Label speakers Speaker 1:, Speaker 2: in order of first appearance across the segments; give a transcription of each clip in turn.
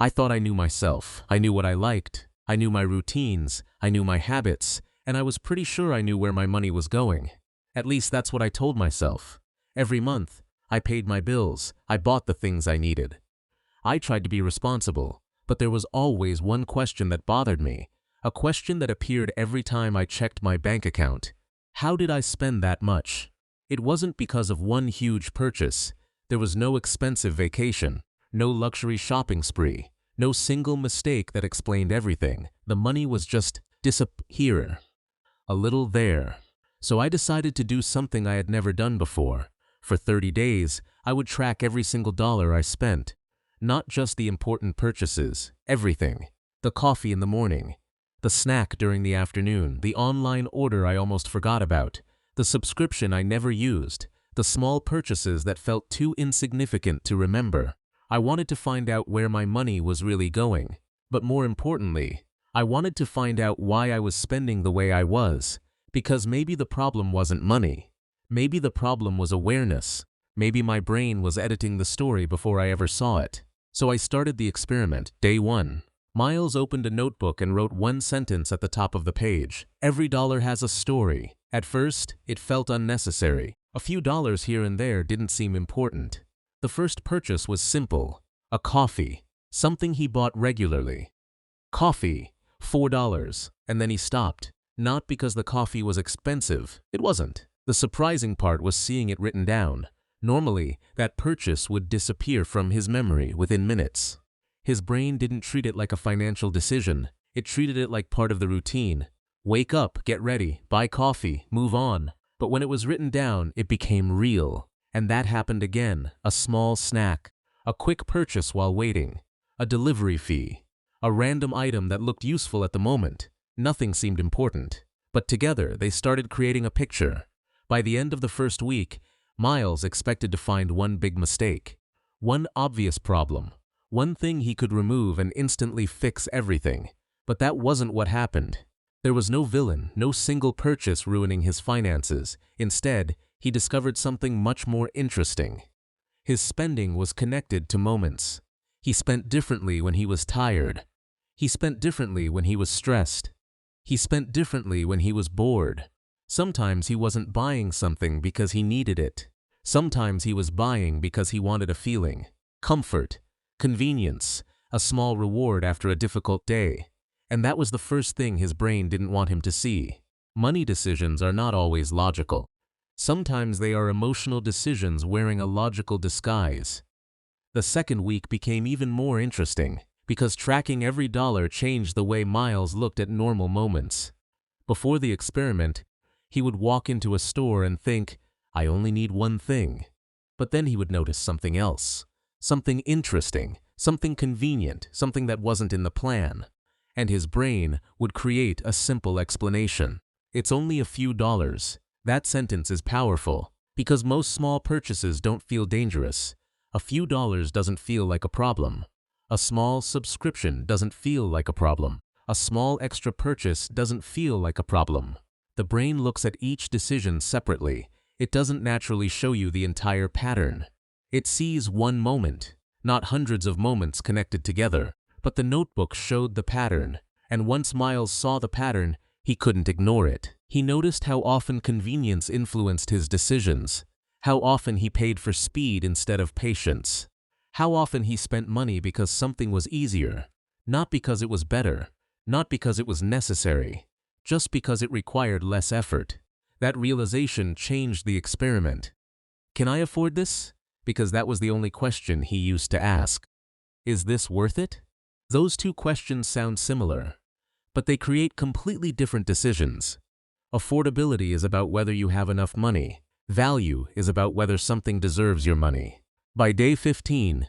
Speaker 1: I thought I knew myself. I knew what I liked. I knew my routines. I knew my habits. And I was pretty sure I knew where my money was going. At least that's what I told myself. Every month, I paid my bills. I bought the things I needed. I tried to be responsible, but there was always one question that bothered me. A question that appeared every time I checked my bank account. How did I spend that much? It wasn't because of one huge purchase. There was no expensive vacation, no luxury shopping spree, no single mistake that explained everything. The money was just here, a little there. So I decided to do something I had never done before. For 30 days, I would track every single dollar I spent. Not just the important purchases, everything. The coffee in the morning, the snack during the afternoon, the online order I almost forgot about, the subscription I never used, the small purchases that felt too insignificant to remember. I wanted to find out where my money was really going. But more importantly, I wanted to find out why I was spending the way I was. Because maybe the problem wasn't money. Maybe the problem was awareness. Maybe my brain was editing the story before I ever saw it. So I started the experiment. Day 1. Miles opened a notebook and wrote one sentence at the top of the page. Every dollar has a story. At first, it felt unnecessary. A few dollars here and there didn't seem important. The first purchase was simple. A coffee. Something he bought regularly. Coffee. $4. And then he stopped. Not because the coffee was expensive. It wasn't. The surprising part was seeing it written down. Normally, that purchase would disappear from his memory within minutes. His brain didn't treat it like a financial decision. It treated it like part of the routine. Wake up, get ready, buy coffee, move on. But when it was written down, it became real. And that happened again. A small snack, a quick purchase while waiting, a delivery fee, a random item that looked useful at the moment. Nothing seemed important. But together, they started creating a picture. By the end of the first week, Miles expected to find one big mistake, one obvious problem, one thing he could remove and instantly fix everything. But that wasn't what happened. There was no villain, no single purchase ruining his finances. Instead, he discovered something much more interesting. His spending was connected to moments. He spent differently when he was tired. He spent differently when he was stressed. He spent differently when he was bored. Sometimes he wasn't buying something because he needed it. Sometimes he was buying because he wanted a feeling, comfort, convenience, a small reward after a difficult day. And that was the first thing his brain didn't want him to see. Money decisions are not always logical. Sometimes they are emotional decisions wearing a logical disguise. The second week became even more interesting because tracking every dollar changed the way Miles looked at normal moments. Before the experiment, he would walk into a store and think, I only need one thing. But then he would notice something else, something interesting, something convenient, something that wasn't in the plan. And his brain would create a simple explanation. It's only a few dollars. That sentence is powerful because most small purchases don't feel dangerous. A few dollars doesn't feel like a problem. A small subscription doesn't feel like a problem. A small extra purchase doesn't feel like a problem. The brain looks at each decision separately. It doesn't naturally show you the entire pattern. It sees one moment, not hundreds of moments connected together. But the notebook showed the pattern, and once Miles saw the pattern, he couldn't ignore it. He noticed how often convenience influenced his decisions, how often he paid for speed instead of patience, how often he spent money because something was easier, not because it was better, not because it was necessary, just because it required less effort. That realization changed the experiment. Can I afford this? Because that was the only question he used to ask. Is this worth it? Those two questions sound similar, but they create completely different decisions. Affordability is about whether you have enough money. Value is about whether something deserves your money. By day 15,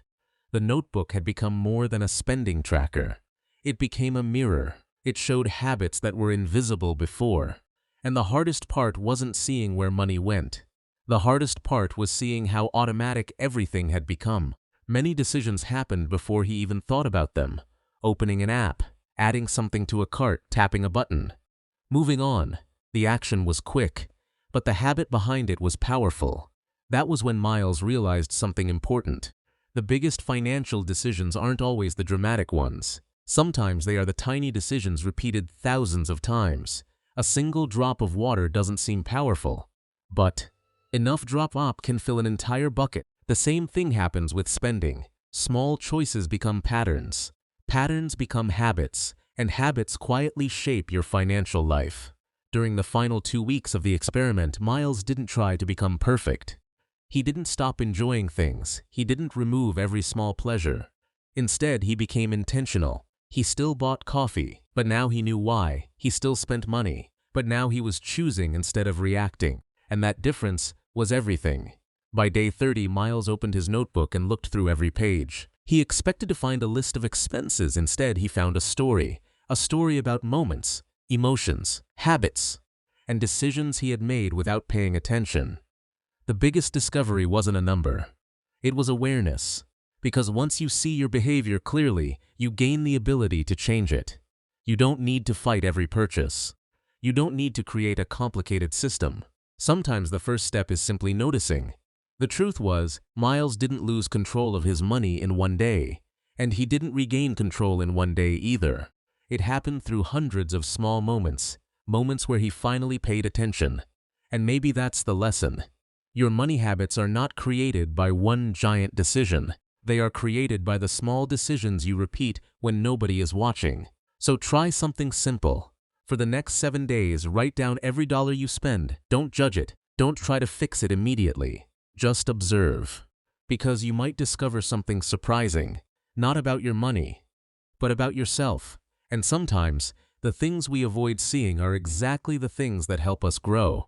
Speaker 1: the notebook had become more than a spending tracker. It became a mirror. It showed habits that were invisible before. And the hardest part wasn't seeing where money went. The hardest part was seeing how automatic everything had become. Many decisions happened before he even thought about them. Opening an app, adding something to a cart, tapping a button. Moving on. The action was quick, but the habit behind it was powerful. That was when Miles realized something important. The biggest financial decisions aren't always the dramatic ones. Sometimes they are the tiny decisions repeated thousands of times. A single drop of water doesn't seem powerful, but enough drop can fill an entire bucket. The same thing happens with spending. Small choices become patterns. Patterns become habits, and habits quietly shape your financial life. During the final 2 weeks of the experiment, Miles didn't try to become perfect. He didn't stop enjoying things. He didn't remove every small pleasure. Instead, he became intentional. He still bought coffee, but now he knew why. He still spent money, but now he was choosing instead of reacting. And that difference was everything. By day 30, Miles opened his notebook and looked through every page. He expected to find a list of expenses. Instead, he found a story about moments, emotions, habits, and decisions he had made without paying attention. The biggest discovery wasn't a number. It was awareness. Because once you see your behavior clearly, you gain the ability to change it. You don't need to fight every purchase. You don't need to create a complicated system. Sometimes the first step is simply noticing. The truth was, Miles didn't lose control of his money in one day, and he didn't regain control in one day either. It happened through hundreds of small moments where he finally paid attention. And maybe that's the lesson. Your money habits are not created by one giant decision. They are created by the small decisions you repeat when nobody is watching. So try something simple. For the next 7 days, write down every dollar you spend. Don't judge it. Don't try to fix it immediately. Just observe. Because you might discover something surprising, not about your money, but about yourself. And sometimes, the things we avoid seeing are exactly the things that help us grow.